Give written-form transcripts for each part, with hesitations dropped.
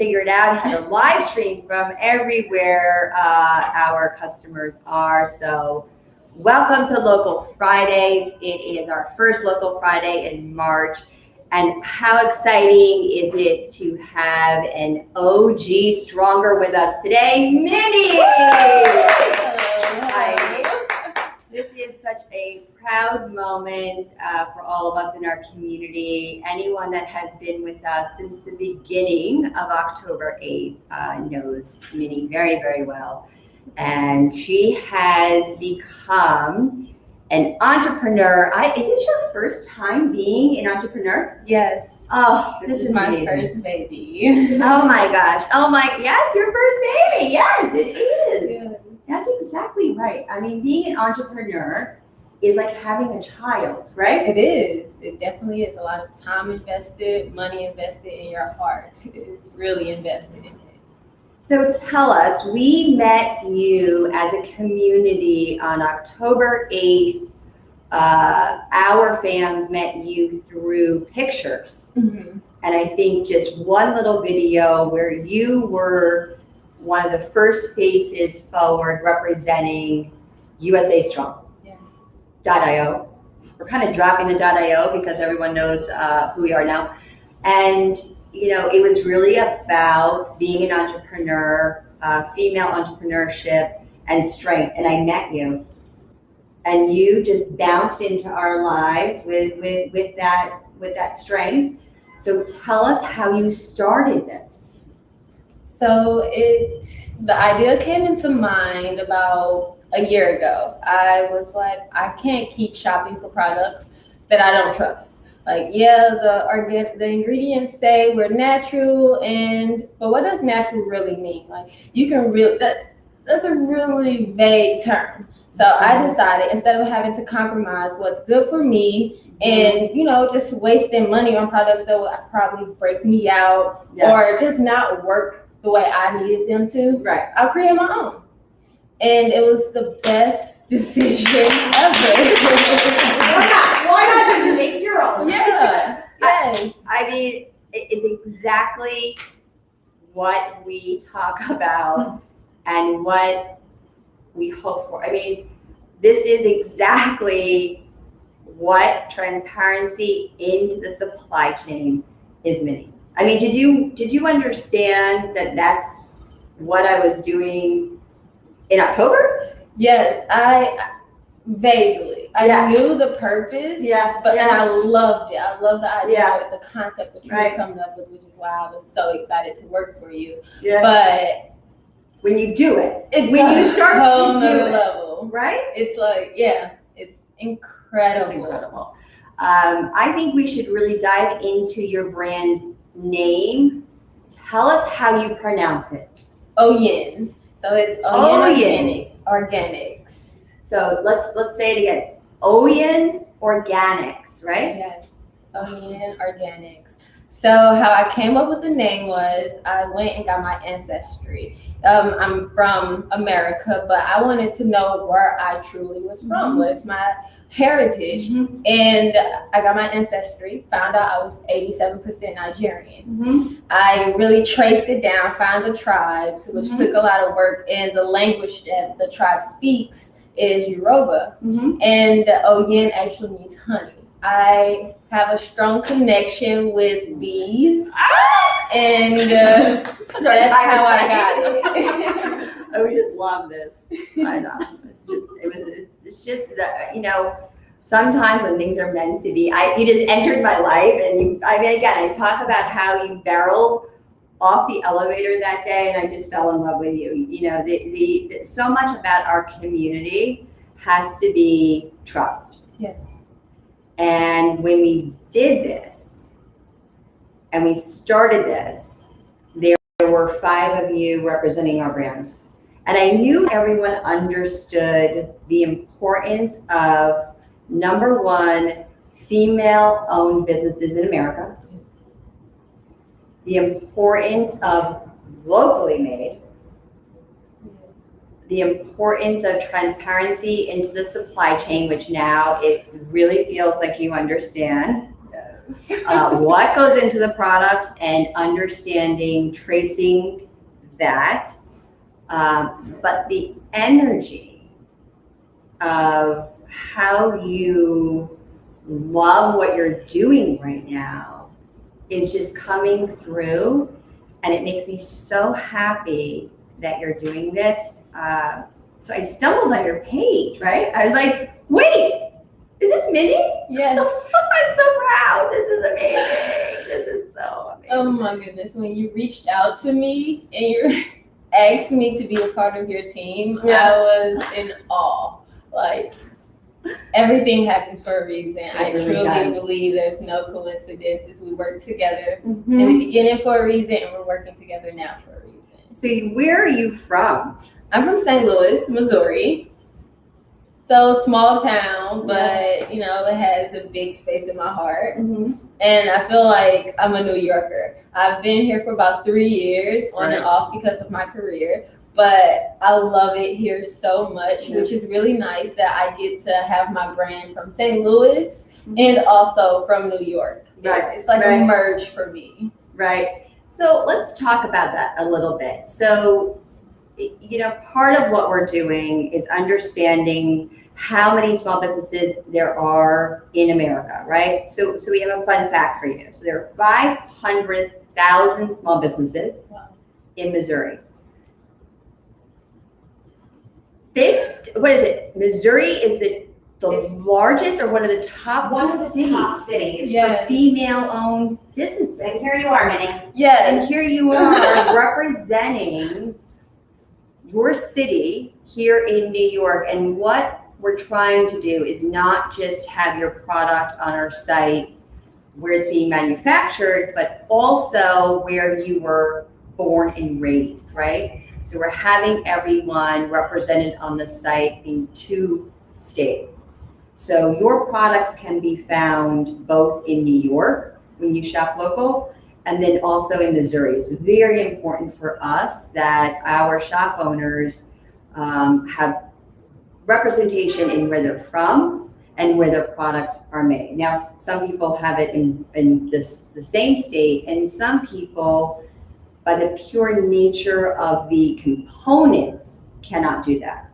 figured out how to live stream from everywhere our customers are. So welcome to Local Fridays. It is our first Local Friday in March. And how exciting is it to have an OG Stronger with us today, Minnie! This is such a proud moment for all of us in our community. Anyone that has been with us since the beginning of October 8th knows Minnie very, very well. And she has become an entrepreneur. Is this your first time being an entrepreneur? Yes. Oh, this is my amazing. First baby. Oh my gosh. Yes, your first baby. Yes, it is. Yes. That's exactly right. I mean, being an entrepreneur is like having a child, right? It is. It definitely is. A lot of time invested, money invested in your heart. It's really invested in it. So tell us, we met you as a community on October 8th. Our fans met you through pictures. Mm-hmm. And I think just one little video where you were one of the first faces forward representing USA Strong. Yes. .io. We're kind of dropping the .io because everyone knows who we are now. And, you know, it was really about being an entrepreneur, female entrepreneurship and strength. And I met you. And you just bounced into our lives with that strength. So tell us how you started this. So the idea came into mind about a year ago. I was like, I can't keep shopping for products that I don't trust. Like, yeah, the ingredients say we're natural, but what does natural really mean? Like, that's a really vague term. So I decided, instead of having to compromise what's good for me and, just wasting money on products that would probably break me out or just not work the way I needed them to, right, I'll create my own. And it was the best decision ever. Why not just make your own? Yeah. Yes. I mean, it's exactly what we talk about and what we hope for. I mean, this is exactly what transparency into the supply chain is, Minnie. I mean, did you understand that that's what I was doing in October? Yes, vaguely. I knew the purpose, and I loved it. I loved the idea, the concept that you were coming up with, which is why I was so excited to work for you. Yeah. But when you do it, when you start to do it, level, right? It's like, it's incredible. It's incredible. I think we should really dive into your brand name. Tell us how you pronounce it. OYIN. So it's OYIN Organics. So let's say it again. OYIN Organics, right? Yes. OYIN Organics. So how I came up with the name was I went and got my ancestry. I'm from America, but I wanted to know where I truly was from, what is my heritage. Mm-hmm. And I got my ancestry, found out I was 87% Nigerian. Mm-hmm. I really traced it down, found the tribes, which took a lot of work, and the language that the tribe speaks is Yoruba. Mm-hmm. And OYIN actually means honey. I have a strong connection with bees, and that's how I got it. Oh, we just love this. I know. It's just that, sometimes when things are meant to be, you just entered my life, and I talk about how you barreled off the elevator that day, and I just fell in love with you. The so much about our community has to be trust. Yes. And when we did this and we started this, there were 5 of you representing our brand. And I knew everyone understood the importance of, number one, female-owned businesses in America, the importance of locally made, the importance of transparency into the supply chain, which now it really feels like you understand. what goes into the products and understanding, tracing that. But the energy of how you love what you're doing right now is just coming through, and it makes me so happy that you're doing this. So I stumbled on your page, right? I was like, wait, is this Minnie? Yes. I'm so proud. This is amazing. This is so amazing. Oh my goodness. When you reached out to me and you asked me to be a part of your team, Yeah. I was in awe. Like, everything happens for a reason. I really truly does. believe there's no coincidences. We work together Mhm. in the beginning for a reason, and we're working together now for a reason. So where are you from? I'm from St. Louis, Missouri. So small town, but you know, it has a big space in my heart. Mm-hmm. And I feel like I'm a New Yorker. I've been here for about 3 years on and off because of my career. But I love it here so much, which is really nice that I get to have my brand from St. Louis and also from New York. Right. It's like a merge for me. Right. So let's talk about that a little bit. So, you know, part of what we're doing is understanding how many small businesses there are in America, right? So we have a fun fact for you. So there are 500,000 small businesses in Missouri. What is it? Missouri is the largest or one of the top cities for female-owned businesses. And here you are, Minnie. Yeah. And here you are representing your city here in New York. And what we're trying to do is not just have your product on our site where it's being manufactured, but also where you were born and raised, right? So we're having everyone represented on the site in 2 states. So your products can be found both in New York when you shop local, and then also in Missouri. It's very important for us that our shop owners have representation in where they're from and where their products are made. Now, some people have it in the same state, and some people, by the pure nature of the components, cannot do that,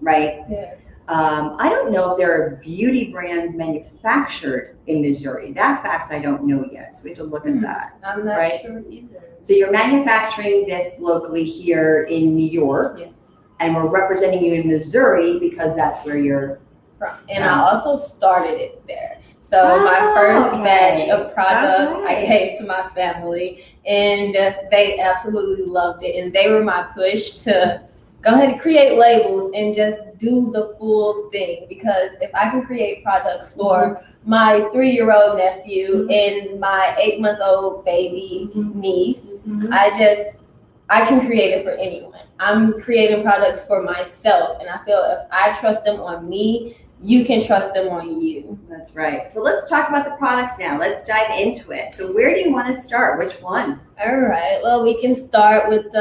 right? Yes. I don't know if there are beauty brands manufactured in Missouri. That fact I don't know yet, so we have to look at that. I'm not sure either. So you're manufacturing this locally here in New York, Yes. and we're representing you in Missouri because that's where you're from. And I also started it there. So my first batch of products I gave to my family, and they absolutely loved it. And they were my push to go ahead and create labels and just do the full thing. Because if I can create products for my 3-year-old nephew and my 8-month-old baby niece, I can create it for anyone. I'm creating products for myself, and I feel if I trust them on me, you can trust them on you. That's right. So let's talk about the products now. Let's dive into it. So where do you want to start? Which one? All right. Well, we can start with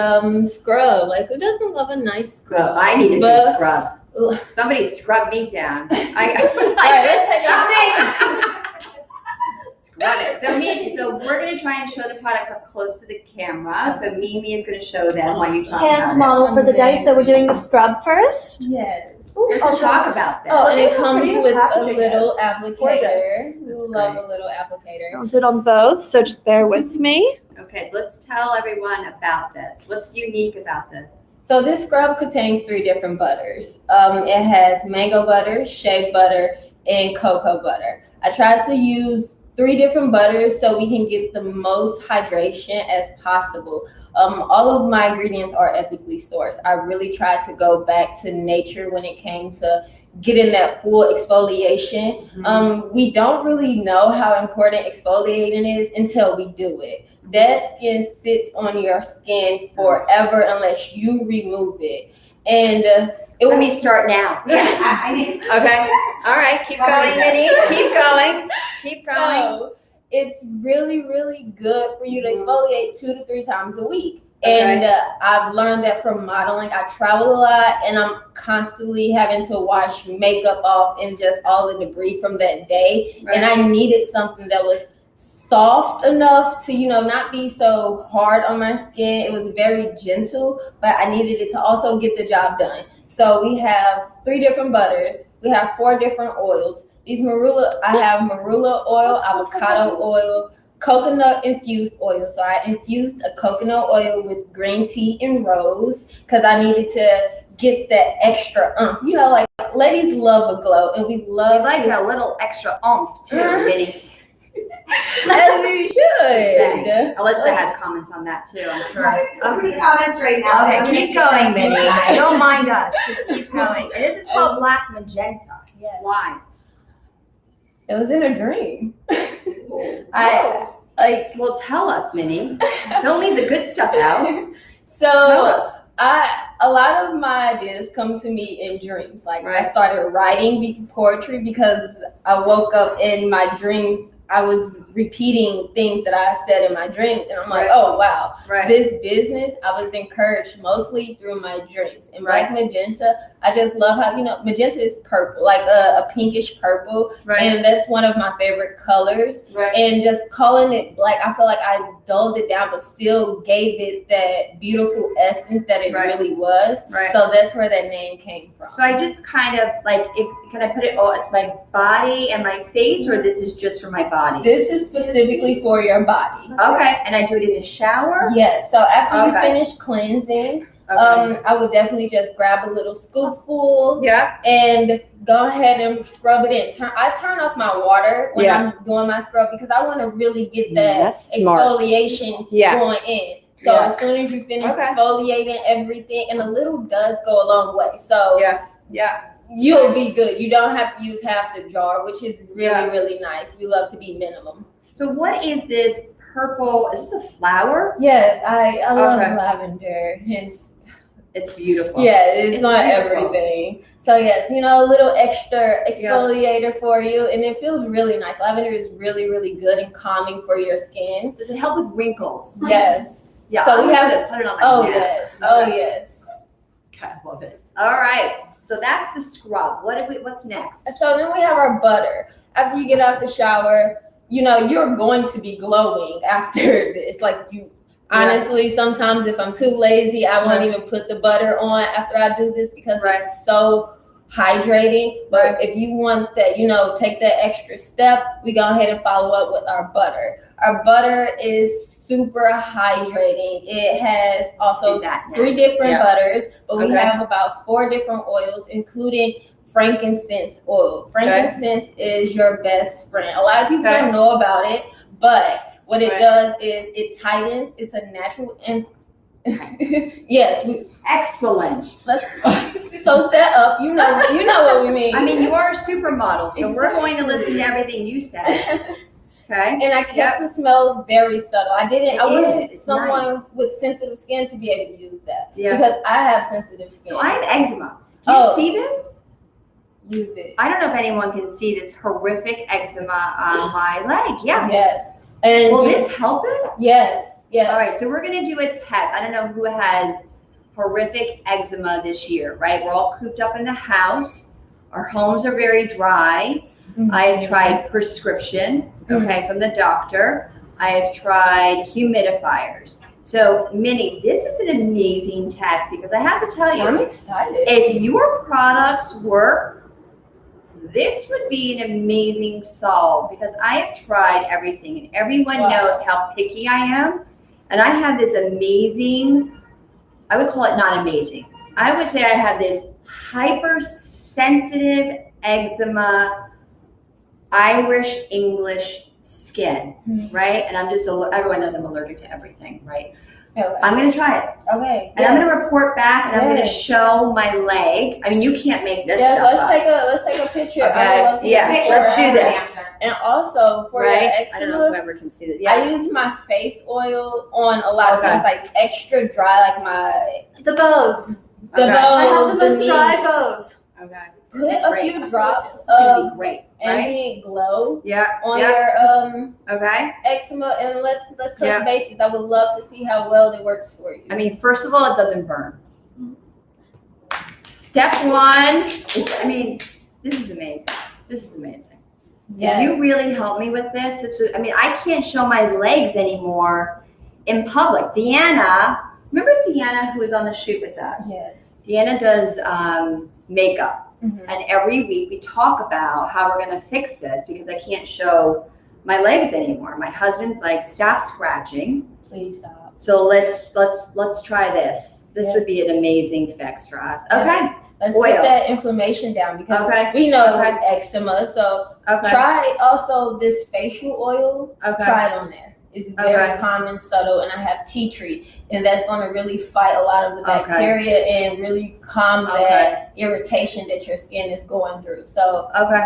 scrub. Like, who doesn't love a nice scrub? Well, I need a good scrub. Somebody scrub me down. All right, let's take Scrub it. So we're going to try and show the products up close to the camera. So Mimi is going to show them while you talk about Hand it. model for the day. So we're doing the scrub first. Yes. Let's talk about that. Oh, and it comes Pretty with a packaging little is. applicator. Gorgeous. We love a little applicator. I'll do it on both, so just bear with me. Okay, so let's tell everyone about this. What's unique about this? So this scrub contains 3 different butters. It has mango butter, shea butter, and cocoa butter. I tried to use 3 different butters so we can get the most hydration as possible. All of my ingredients are ethically sourced. I really tried to go back to nature when it came to getting that full exfoliation. We don't really know how important exfoliating is until we do it. Dead skin sits on your skin forever unless you remove it. And let me start now. Okay. All right. Keep going, Minnie. Keep going. Keep going. So it's really, really good for you to exfoliate 2 to 3 times a week. Okay. And I've learned that from modeling. I travel a lot, and I'm constantly having to wash makeup off and just all the debris from that day. Right. And I needed something that was soft enough to, not be so hard on my skin. It was very gentle, but I needed it to also get the job done. So we have 3 different butters. We have 4 different oils. I have marula oil, avocado oil, coconut infused oil. So I infused a coconut oil with green tea and rose because I needed to get that extra like ladies love a glow, and we like a little extra oomph too, Minnie. As we should. Alyssa has comments on that too, I'm sure. So many comments right now. Okay, keep going, Minnie. Don't mind us. Just keep going. And this is called Black Magenta. Yes. Why? It was in a dream. Well, tell us, Minnie. Don't leave the good stuff out. So Tell us. a lot of my ideas come to me in dreams. Like Right. I started writing poetry because I woke up in my dreams. I was repeating things that I said in my dreams, and I'm like, Right. oh wow, Right. this business I was encouraged mostly through my dreams. And Black Magenta, I just love how magenta is purple, like a pinkish purple, Right. and that's one of my favorite colors. Right. And just calling it black, I feel like I dulled it down, but still gave it that beautiful essence that it Right. really was. Right. So that's where that name came from. So I just kind of can I put it all as my body and my face, or this is just for my body? This is specifically for your body. Okay, and I do it in the shower? Yes. So after you Okay. finish cleansing, Okay. I would definitely just grab a little scoopful Yeah. and go ahead and scrub it in. I turn off my water when Yeah. I'm doing my scrub because I want to really get that That's smart. exfoliation Yeah. going in. So Yeah. as soon as you finish Okay. exfoliating everything, and a little does go a long way. So Yeah. you'll be good. You don't have to use half the jar, which is really, Yeah. really nice. We love to be minimum. So what is this purple? Is this a flower? Yes, I love Okay. lavender. It's beautiful. It's on beautiful. everything. So yes, a little extra exfoliator for you, and it feels really nice. Lavender is really, really good and calming for your skin. Does it help with wrinkles? Yes. Yeah. So we have to put it on my Oh neck. yes. Okay. Oh yes. Okay, I love it. All right. So that's the scrub. What's next? So then we have our butter. After you get out the shower, you're going to be glowing after this. Honestly, sometimes if I'm too lazy, I won't even put the butter on after I do this because it's so hydrating. But if you want that, take that extra step, we go ahead and follow up with our butter. Our butter is super hydrating. It has also 3 different butters, but we have about 4 different oils, including frankincense oil. Frankincense is your best friend. A lot of people don't know about it, but what it does is it tightens. It's a natural yes. Excellent. Let's soak that up. You know what we mean. I mean, you are a supermodel, so we're going to listen to everything you said. Okay. And I kept the smell very subtle. I wanted It's someone nice. with sensitive skin to be able to use that. Yeah. Because I have sensitive skin. So I have eczema. Do you see this? Use it. I don't know if anyone can see this horrific eczema on my leg. Yeah. Yes. And Will this help it? Yes. Yes. All right, so we're going to do a test. I don't know who has horrific eczema this year, right? We're all cooped up in the house. Our homes are very dry. Mm-hmm. I have tried prescription, from the doctor. I have tried humidifiers. So, Minnie, this is an amazing test because I have to tell you, I'm excited. if your products work, this would be an amazing solve because I have tried everything and everyone knows how picky I am. And I have this amazing, I would call it not amazing. I would say I have this hypersensitive eczema, Irish English skin, right? And I'm just, everyone knows I'm allergic to everything, right? Okay. I'm going to try it. Okay. And I'm going to report back and I'm going to show my leg. I mean, you can't make this stuff let's up. take a picture. Okay. Let's do this. And also for your I don't know eczema, whoever can see this. I use my face oil on a lot of things, like extra dry, like my The bows. the Okay. I have bows, the the most dry knees. bows. Okay. put This is a great. few drops It's gonna be of great, right? ambient glow Yeah. on yeah. your Okay. eczema, and let's touch Yeah. bases. I would love to see how well it works for you. I mean, first of all, it doesn't burn. Step one, this is amazing. This is amazing. Yes. You really helped me with this. I can't show my legs anymore in public. Deanna, remember Deanna who was on the shoot with us? Yes. Deanna does makeup. Mhm. And every week we talk about how we're going to fix this because I can't show my legs anymore. My husband's like, stop scratching. Please stop. So let's try this. This Yeah. would be an amazing fix for us. Okay. Yes. Let's Oil. get that inflammation down because Okay. we know Okay. eczema. So Okay. try also this facial oil. Okay. Try it on there. It's very Okay. common, subtle, and I have tea tree, and that's going to really fight a lot of the Okay. bacteria and really calm Okay. that irritation that your skin is going through. So, Okay.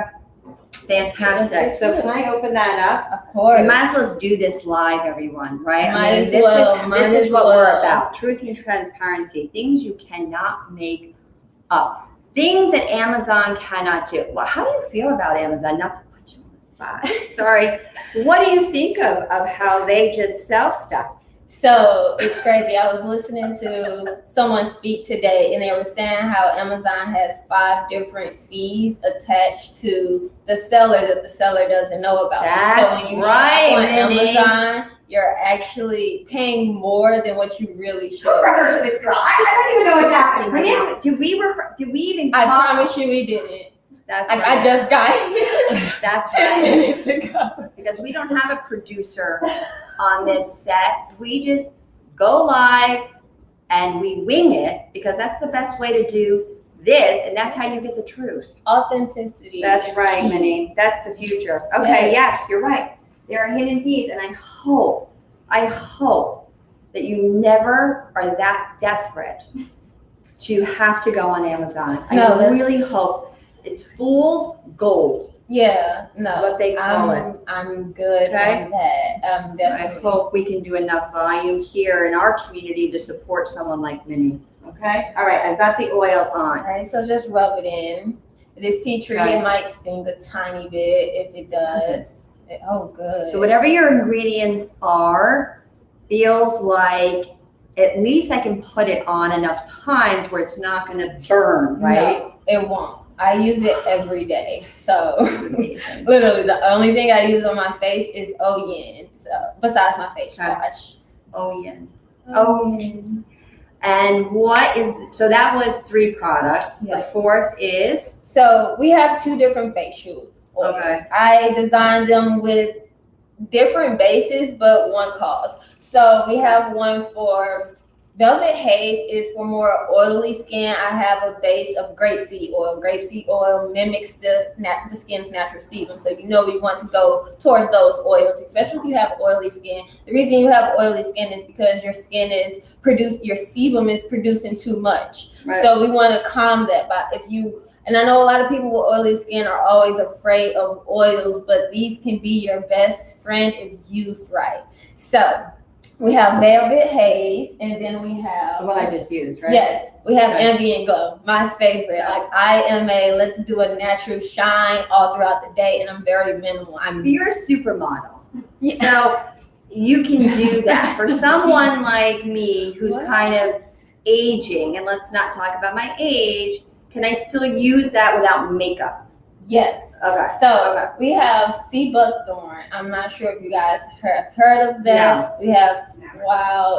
Fantastic. Let's So do can it. I open that up? of course, We might as well do this live, everyone, right? Might as this well, might is as what we're well. about. Truth and transparency. Things you cannot make up. Things that Amazon cannot do. Well, how do you feel about Amazon? Not to put you on the spot. Sorry. What do you think of how they just sell stuff? So it's crazy. I was listening to someone speak today, and they were saying how Amazon has 5 different fees attached to the seller that the seller doesn't know about. That's so when you right, shop on Minnie. Amazon, you're actually paying more than what you really should. Who rehearsed this, girl? I don't even know what's happening Let right me now. ask you, did we even I talk? promise you we didn't. That's Like right. I just got here That's 10 right. minutes ago. Because we don't have a producer on this set. We just go live and we wing it because that's the best way to do this, and that's how you get the truth. Authenticity. That's is right, key. Minnie. That's the future. Okay, yes, you're right. There are hidden fees, and I hope that you never are that desperate to have to go on Amazon. I No, that's- really hope it's fool's gold. Yeah, Is no. what they call it. I'm good Okay. on that. I Definitely. hope we can do enough volume here in our community to support someone like Minnie. Okay? All right, I've got the oil All on. right, so just rub it in. This tea tree, Okay. it might sting a tiny bit if it does. Oh, good. So whatever your ingredients are, feels like at least I can put it on enough times where it's not gonna burn, right? No, it won't. I use it every day. So Amazing. literally the only thing I use on my face is OYIN. So besides my face Okay. wash. OYIN. OYIN. And so that was 3 products. The Yes. 4th is, So we have 2 different facial oils. Okay. I designed them with different bases, but one cause. So we have one for Velvet Haze is for more oily skin. I have a base of grapeseed oil. Grapeseed oil mimics the skin's natural sebum. So we want to go towards those oils, especially if you have oily skin. The reason you have oily skin is because your sebum is producing too much. right? So we want to calm that and I know a lot of people with oily skin are always afraid of oils, but these can be your best friend if used right. So we have Velvet Haze, and then we have The one I just used, right? Yes, we have Okay. Ambient Glow, my favorite. Like I am let's do a natural shine all throughout the day, and I'm very minimal. You're a supermodel. Yeah. So you can do that. For someone like me who's kind of aging, and let's not talk about my age, can I still use that without makeup? Yes. Okay. So Okay. we have sea buckthorn. I'm not sure if you guys have heard of that. We have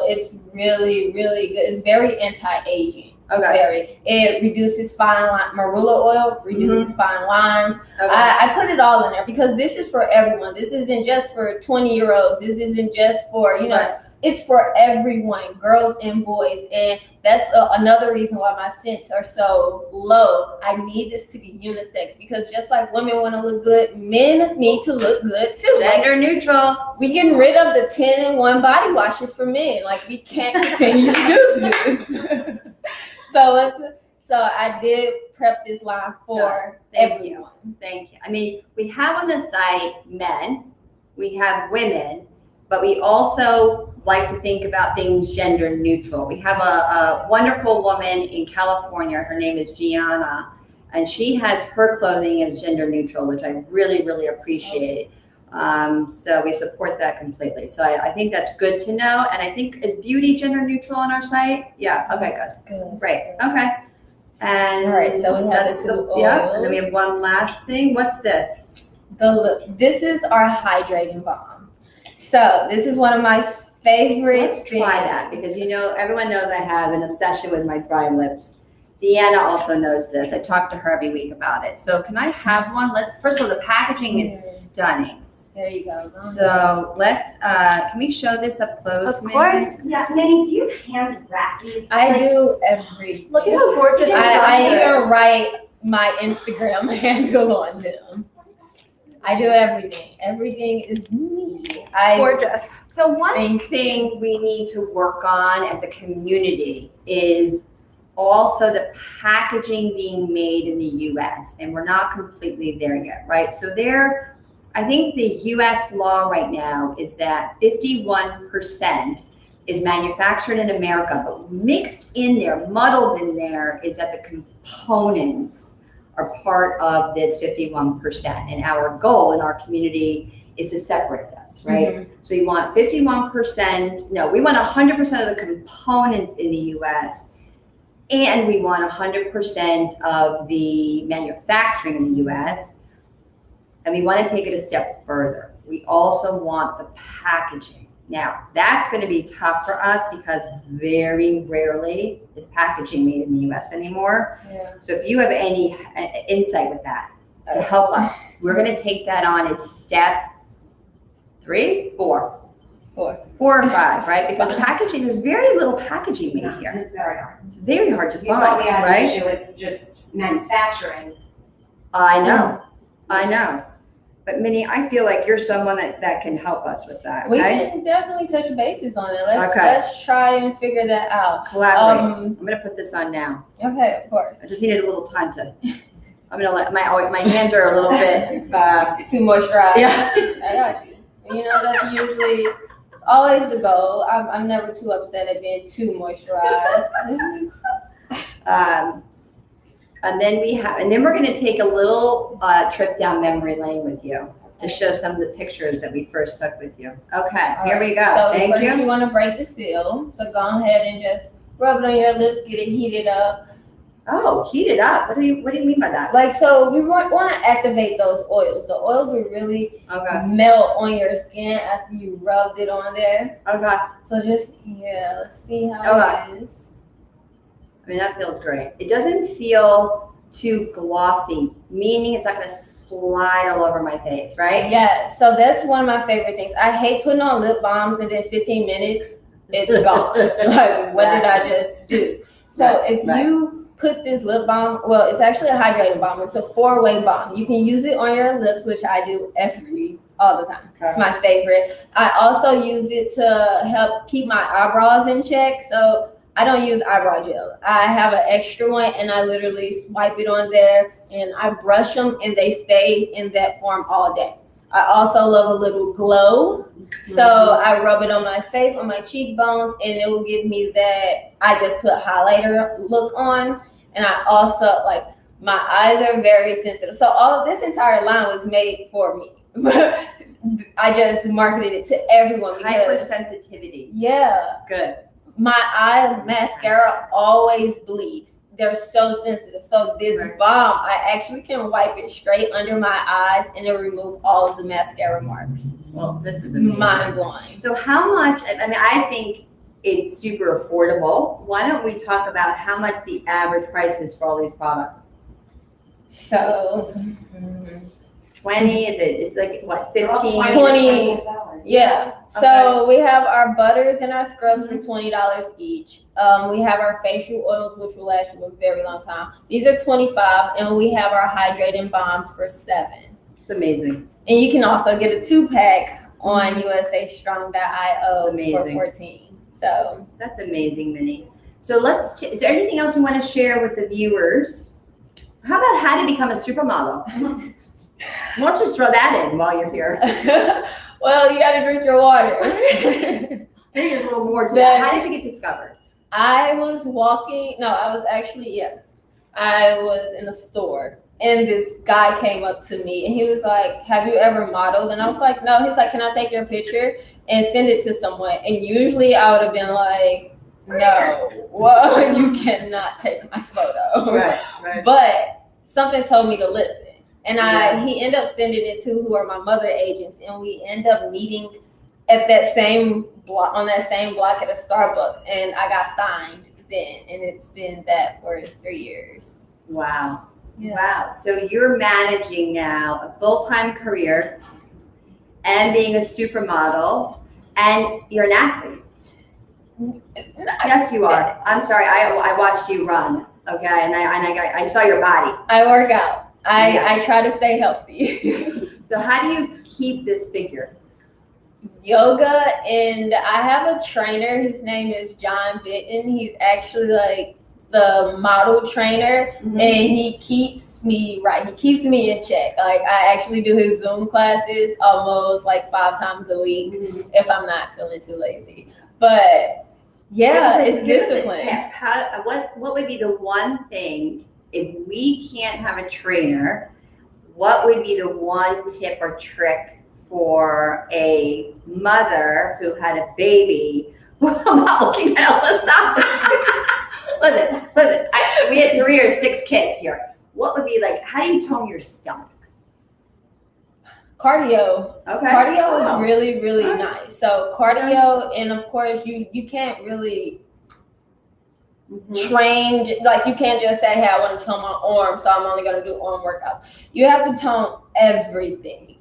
it's really, really good. It's very anti-aging. Okay. Very. It reduces fine line. Marula oil reduces fine lines. Okay. I put it all in there because this is for everyone. This isn't just for 20-year-olds. This isn't just for Right. It's for everyone, girls and boys, and that's another reason why my scents are so low. I need this to be unisex because just like women want to look good, men need to look good too. Gender neutral. We getting rid of the 10-in-1 body washes for men. Like we can't continue to do this. So I did prep this line for Thank you. everyone. Thank you. I mean, we have on the site men, we have women, but we also like to think about things gender neutral. We have a wonderful woman in California. Her name is Gianna, And she has her clothing as gender neutral, which I really, really appreciate. So we support that completely. So I think that's good to know. And I think, is beauty gender neutral on our site? Yeah, okay, good. Great, okay. And All right, so we have that's the two yeah, and then we oils. have one last thing. What's this? This is our hydrating balm. So this is one of my So favorite let's try that, because you know, everyone knows I have an obsession with my dry lips. Deanna also knows this. I talk to her every week about it. So can I have one? First of all, the packaging is stunning. There you go. So let's, can we show this up close? Of Minnie? course. Yeah, Minnie, do you hand wrap these? I do everything. Look at how gorgeous this I is. even write my Instagram handle on them. I do everything. Everything is me. Gorgeous. So one Thank thing we need to work on as a community is also the packaging being made in the US, and we're not completely there yet, right? So I think the US law right now is that 51% is manufactured in America, but mixed in there, muddled in there, is that the components are part of this 51%. And our goal in our community is to separate this, right? Mm-hmm. So you want 51%, no, we want 100% of the components in the US, and we want 100% of the manufacturing in the US. And we want to take it a step further. We also want the packaging. Now, that's going to be tough for us because very rarely is packaging made in the US anymore. Yeah. So if you have any insight with that to help us, we're going to take that on as step 3, 4. 4 or 5, right? Because packaging, there's very little packaging made here. It's very hard. It's very hard to You thought find, we had an right? issue with just manufacturing. I know. But Minnie, I feel like you're someone that can help us with that, We okay? can definitely touch bases on it. Okay. Let's try and figure that out. Collaborate. I'm gonna put this on now. Okay, of course. I just needed a little time to, I'm gonna let, my hands are a little bit, Too moisturized. yeah. I got you. You know, that's usually, it's always the goal. I'm never too upset at being too moisturized. And then we're gonna take a little trip down memory lane with you to show some of the pictures that we first took with you. Okay, here we go. So Thank first you. you want to break the seal. So go ahead and just rub it on your lips, get it heated up. Oh, heat it up. What do you mean by that? Like, so we want to activate those oils. The oils will really Okay. melt on your skin after you rubbed it on there. Okay. So just, let's see how it is. I mean, that feels great. It doesn't feel too glossy, meaning it's not gonna slide all over my face, right? Yeah, so that's one of my favorite things. I hate putting on lip balms and then 15 minutes, it's gone. Like, what did I just do? So if you put this lip balm, well, it's actually a hydrating balm. It's a 4-way balm. You can use it on your lips, which I do all the time. It's my favorite. I also use it to help keep my eyebrows in check. So I don't use eyebrow gel. I have an extra one and I literally swipe it on there and I brush them and they stay in that form all day. I also love a little glow. So I rub it on my face, on my cheekbones, and it will give me that I just put highlighter look on. And I also, like, my eyes are very sensitive. So all of this entire line was made for me. I just marketed it to everyone because hypersensitivity. Yeah. Good. My eye mascara always bleeds. They're so sensitive. So this balm, I actually can wipe it straight under my eyes and it'll remove all of the mascara marks. Well, this is amazing. Mind blowing. So how much, I mean, I think it's super affordable. Why don't we talk about how much the average price is for all these products? So 20, it's like what, 15? 20. Yeah. So we have our butters and our scrubs for $20 each. We have our facial oils, which will last you a very long time. These are $25, and we have our hydrating balms for $7. It's amazing. And you can also get a 2-pack on usastrong.io for $14. So that's amazing, Minnie. So is there anything else you want to share with the viewers? How about how to become a supermodel? Let's just throw that in while you're here. Well, you got to drink your water. Maybe there's a little more to that. How did you get discovered? I was walking. No, I was actually, I was in a store and this guy came up to me and he was like, "Have you ever modeled?" And I was like, "No." He's like, "Can I take your picture and send it to someone?" And usually I would have been like, "No, well, you cannot take my photo." Right. But something told me to listen. And he ended up sending it to who are my mother agents, and we end up meeting at that same block at a Starbucks, and I got signed then, and it's been that for 3 years. Wow. Yeah. Wow. So you're managing now a full-time career and being a supermodel, and you're an athlete. Yes, you are. I'm sorry. I watched you run. Okay, and I saw your body. I work out. I try to stay healthy. So how do you keep this figure? Yoga, and I have a trainer. His name is John Bitten. He's actually like the model trainer, and he keeps me right. He keeps me in check. Like I actually do his Zoom classes almost like 5 times a week if I'm not feeling too lazy. But yeah, it's discipline. What would be the one thing if we can't have a trainer? What would be the one tip or trick for a mother who had a baby? I'm not looking at Alyssa. Listen. We had 3 or 6 kids here. What would be like? How do you tone your stomach? Cardio. Okay. Cardio is really, really nice. So cardio, and of course you can't really train, like you can't just say, "Hey, I want to tone my arm, so I'm only going to do arm workouts." You have to tone everything.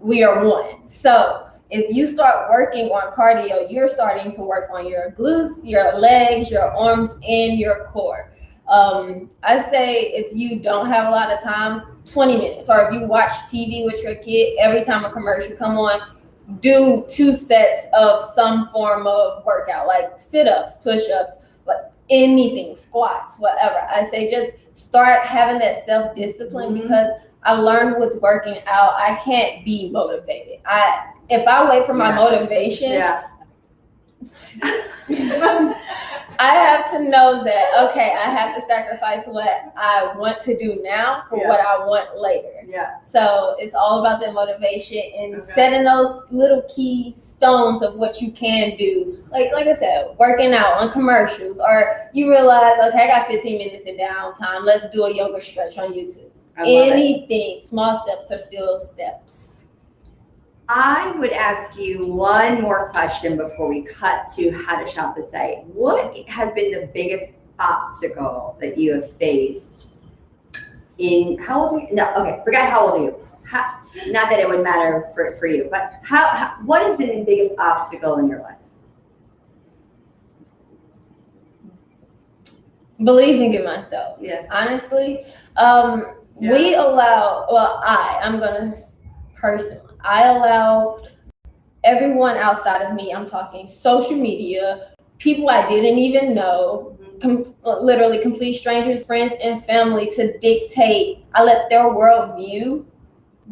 We are one. So if you start working on cardio, you're starting to work on your glutes, your legs, your arms, and your core. I say if you don't have a lot of time, 20 minutes, or if you watch TV with your kid, every time a commercial come on, do 2 sets of some form of workout, like sit-ups, push-ups, like anything, squats, whatever. I say just start having that self-discipline because I learned with working out, I can't be motivated. If I wait for my motivation, I have to know that, okay, I have to sacrifice what I want to do now for what I want later. Yeah. So it's all about that motivation and setting those little key stones of what you can do. Like I said, working out on commercials, or you realize, okay, I got 15 minutes in downtime. Let's do a yoga stretch on YouTube. Anything, small steps are still steps. I would ask you one more question before we cut to how to shop the site. What has been the biggest obstacle that you have faced in, how old are you? No, okay, forget how old are you. Not that it would matter for you, but what has been the biggest obstacle in your life? Believing in myself. Yeah. Honestly, we allow, I'm going to personally, I allow everyone outside of me, I'm talking social media, people I didn't even know, literally complete strangers, friends, and family to dictate. I let their worldview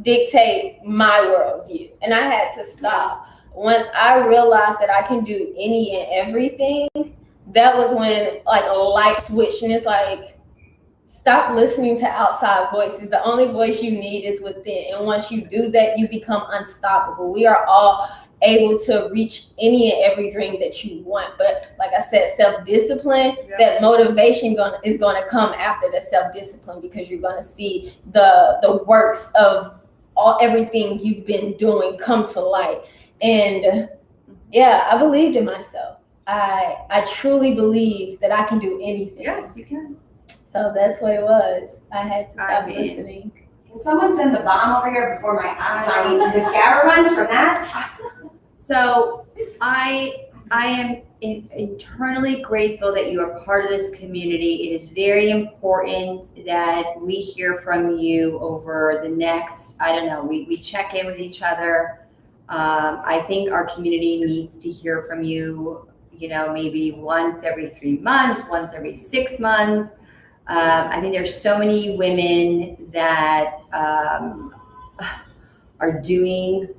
dictate my worldview. And I had to stop. Once I realized that I can do any and everything, that was when like a light switched, and it's like, stop listening to outside voices. The only voice you need is within. And once you do that, you become unstoppable. We are all able to reach any and every dream that you want. But like I said, self-discipline, that motivation is going to come after the self-discipline, because you're going to see the works of everything you've been doing come to light. And I believed in myself. I truly believe that I can do anything. Yes, you can. So that's what it was. I had to stop listening. Can someone send the bomb over here before my mascara runs from that? So I am internally grateful that you are part of this community. It is very important that we hear from you over the next, we check in with each other. I think our community needs to hear from you, maybe once every 3 months, once every 6 months. I think there's so many women that are doing,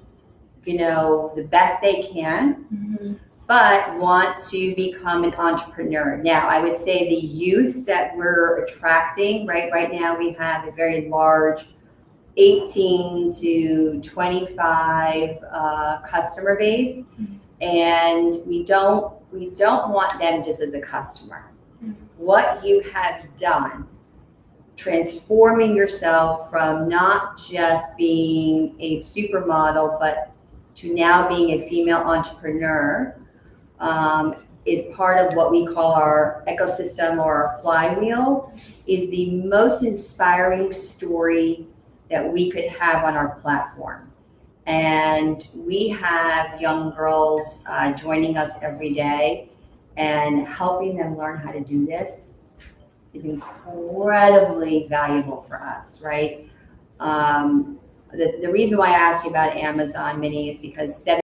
the best they can. but want to become an entrepreneur. Now, I would say the youth that we're attracting, right now we have a very large 18 to 25 customer base, and we don't want them just as a customer. What you have done, transforming yourself from not just being a supermodel, but to now being a female entrepreneur, is part of what we call our ecosystem or our flywheel, is the most inspiring story that we could have on our platform. And we have young girls joining us every day, and helping them learn how to do this is incredibly valuable for us, right? The reason why I asked you about Amazon, Minnie, is because